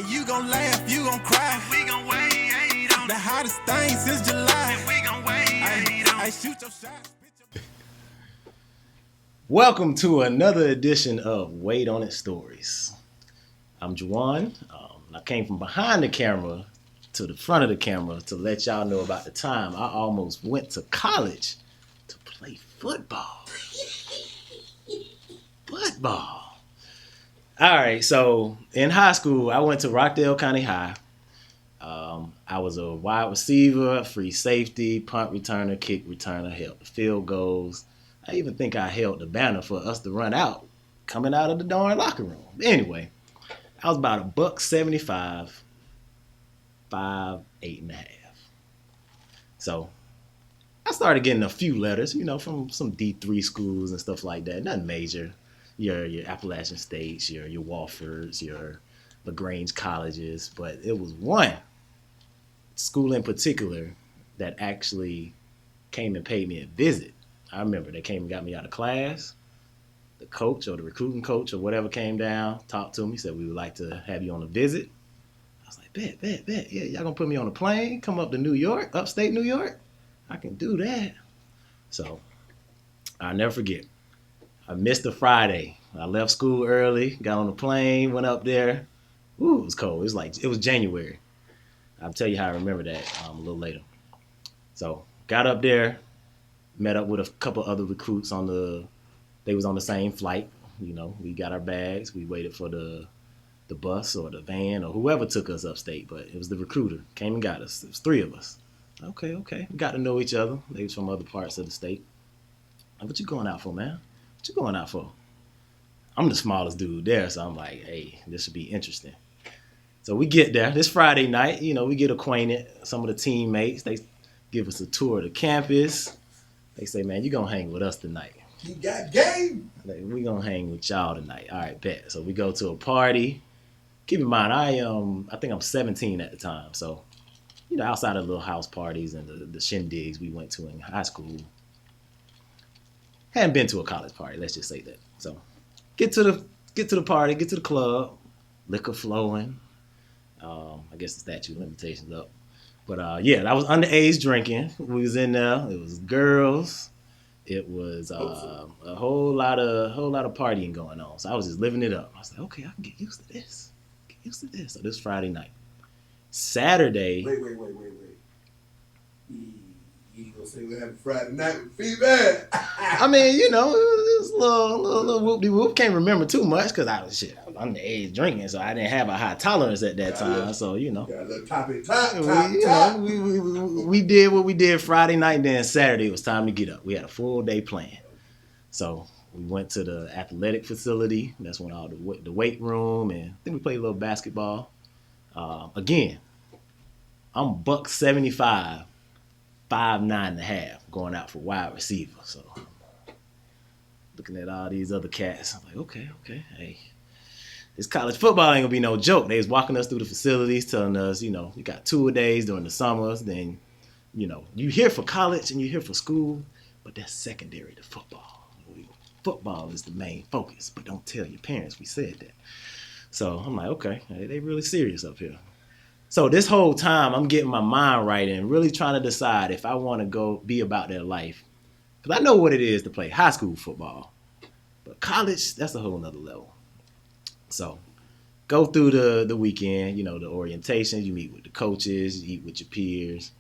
And you gon' laugh, you gon' cry. We gon' wait on the hottest thing since July. And we gon' wait on. I shoot your shots. Welcome to another edition of WadeOnIt Stories. I'm Jawaan. I came from behind the camera to the front of the camera to let y'all know about the time I almost went to college to play football. Football. All right, so in high school, I went to Rockdale County High. I was a wide receiver, free safety, punt returner, kick returner, held the field goals. I even think I held the banner for us to run out coming out of the darn locker room. Anyway, I was about $175, 5'8.5". So I started getting a few letters, from some D3 schools and stuff like that. Nothing major. Your Appalachian States, your Wofford's, your LaGrange colleges. But it was one school in particular that actually came and paid me a visit. I remember they came and got me out of class. The coach or the recruiting coach or whatever came down, talked to me, said we would like to have you on a visit. I was like, bet. Yeah, y'all gonna put me on a plane, come up to New York, upstate New York? I can do that. So I'll never forget. I missed the Friday. I left school early, got on the plane, went up there. Ooh, it was cold. It was January. I'll tell you how I remember that a little later. So got up there, met up with a couple other recruits they was on the same flight. We got our bags. We waited for the bus or the van or whoever took us upstate, but it was the recruiter. Came and got us. It was three of us. Okay. We got to know each other. They was from other parts of the state. What you going out for, man? What you going out for? I'm the smallest dude there, so I'm like, hey, this should be interesting. So we get there. This Friday night, we get acquainted. Some of the teammates, they give us a tour of the campus. They say, man, you going to hang with us tonight. You got game. We going to hang with y'all tonight. All right, bet. So we go to a party. Keep in mind, I think I'm 17 at the time. So, outside of the little house parties and the shindigs we went to in high school, hadn't been to a college party, let's just say that. So get to the party, get to the club, liquor flowing. I guess the statute of limitations up. But that was underage drinking. We was in there. It was girls. It was a whole lot of partying going on. So I was just living it up. I was like, okay, I can get used to this. So this Friday night. Saturday. Wait. You gonna say we had Friday night with female? I mean, it was a little whoop-de-whoop. Can't remember too much because I was underage drinking, so I didn't have a high tolerance at that time. So got a little top. We did what we did Friday night, and then Saturday it was time to get up. We had a full day plan. So we went to the athletic facility. That's when all the weight room, and I think we played a little basketball. Again, I'm $175. 5'9.5", going out for wide receiver. So looking at all these other cats, I'm like, okay, hey, this college football ain't gonna be no joke. They was walking us through the facilities, telling us, we got 2-a-days during the summers. Then, you here for college and you here for school, but that's secondary to football. Football is the main focus, but don't tell your parents we said that. So I'm like, okay, they really serious up here. So this whole time, I'm getting my mind right and really trying to decide if I want to go be about their life. Because I know what it is to play high school football. But college, that's a whole nother level. So go through the weekend, the orientation. You meet with the coaches, you eat with your peers.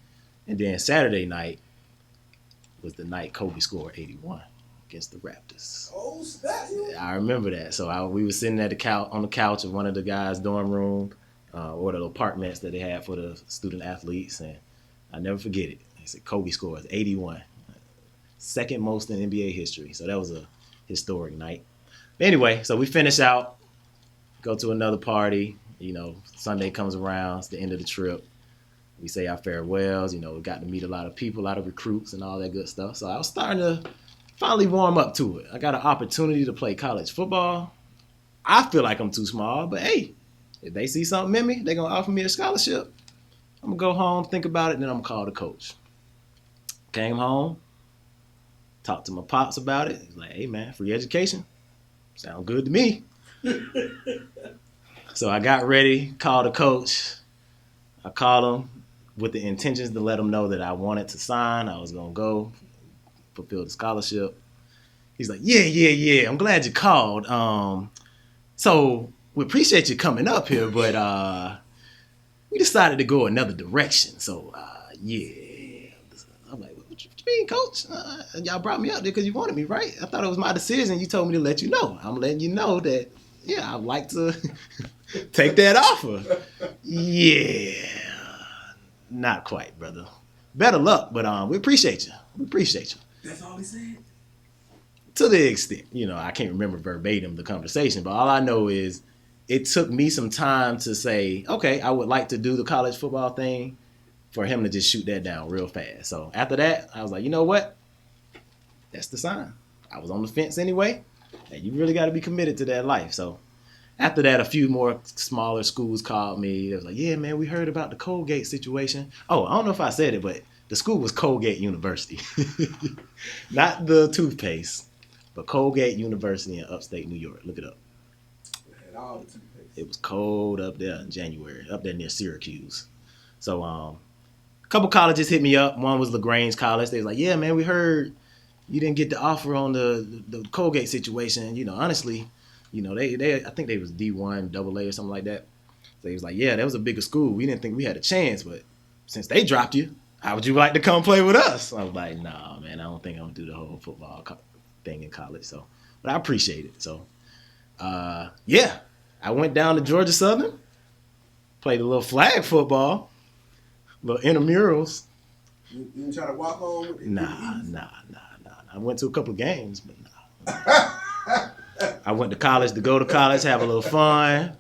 And then Saturday night was the night Kobe scored 81 against the Raptors. Oh, snap. I remember that. So we were sitting at on the couch of one of the guys' dorm room. Or the apartments that they had for the student athletes, and I never forget it. They said Kobe scores 81, second most in NBA history. So that was a historic night. But anyway, so we finish out, go to another party. Sunday comes around, it's the end of the trip. We say our farewells. We got to meet a lot of people, a lot of recruits, and all that good stuff. So I was starting to finally warm up to it. I got an opportunity to play college football. I feel like I'm too small, but hey. If they see something in me, they're going to offer me a scholarship. I'm going to go home, think about it, and then I'm going to call the coach. Came home, talked to my pops about it. He's like, hey, man, free education. Sound good to me. So I got ready, called the coach. I called him with the intentions to let him know that I wanted to sign. I was going to go fulfill the scholarship. He's like, yeah. I'm glad you called. So we appreciate you coming up here, but we decided to go another direction. So, yeah. I'm like, what you mean, coach? Y'all brought me up there because you wanted me, right? I thought it was my decision. You told me to let you know. I'm letting you know that, yeah, I'd like to take that offer. Yeah. Not quite, brother. Better luck, but we appreciate you. We appreciate you. That's all he said? To the extent, I can't remember verbatim the conversation, but all I know is it took me some time to say, okay, I would like to do the college football thing, for him to just shoot that down real fast. So after that, I was like, you know what? That's the sign. I was on the fence anyway, and you really got to be committed to that life. So after that, a few more smaller schools called me. They was like, yeah, man, we heard about the Colgate situation. Oh, I don't know if I said it, but the school was Colgate University. Not the toothpaste, but Colgate University in upstate New York. Look it up. It was cold up there in January, up there near Syracuse. So a couple colleges hit me up. One was LaGrange College. They was like, yeah, man, we heard you didn't get the offer on the Colgate situation. Honestly, they I think they was D1 AA or something like that. So he was like, yeah, that was a bigger school. We didn't think we had a chance, but since they dropped you, how would you like to come play with us? I was like, nah, man, I don't think I'm gonna do the whole football thing in college. So, but I appreciate it. So, yeah, I went down to Georgia Southern, played a little flag football, little intramurals. You didn't try to walk on with it? Nah. I went to a couple of games, but nah. I went to college to go to college, have a little fun,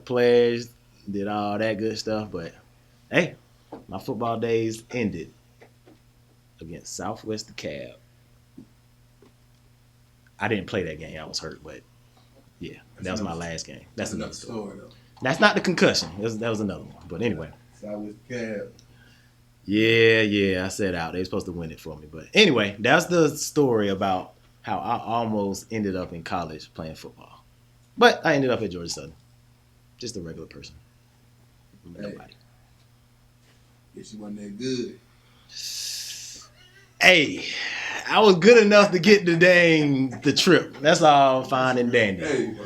pledged, did all that good stuff. But hey, my football days ended against Southwest DeKalb. I didn't play that game. I was hurt, but yeah, that was my last game. That's another story. Though. That's not the concussion. That was another one. But anyway. Southwest DeKalb. Yeah, I set out. They were supposed to win it for me. But anyway, that's the story about how I almost ended up in college playing football. But I ended up at Georgia Southern. Just a regular person. Nobody. Guess you wasn't that good. Hey, I was good enough to get the trip. That's all fine and dandy. Hey,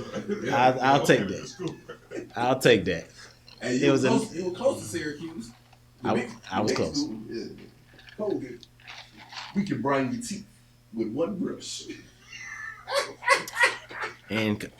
I'll take that. I'll take that. Hey, you were close to Syracuse. I was close. Yeah. Colgate. We can brighten your teeth with one brush. And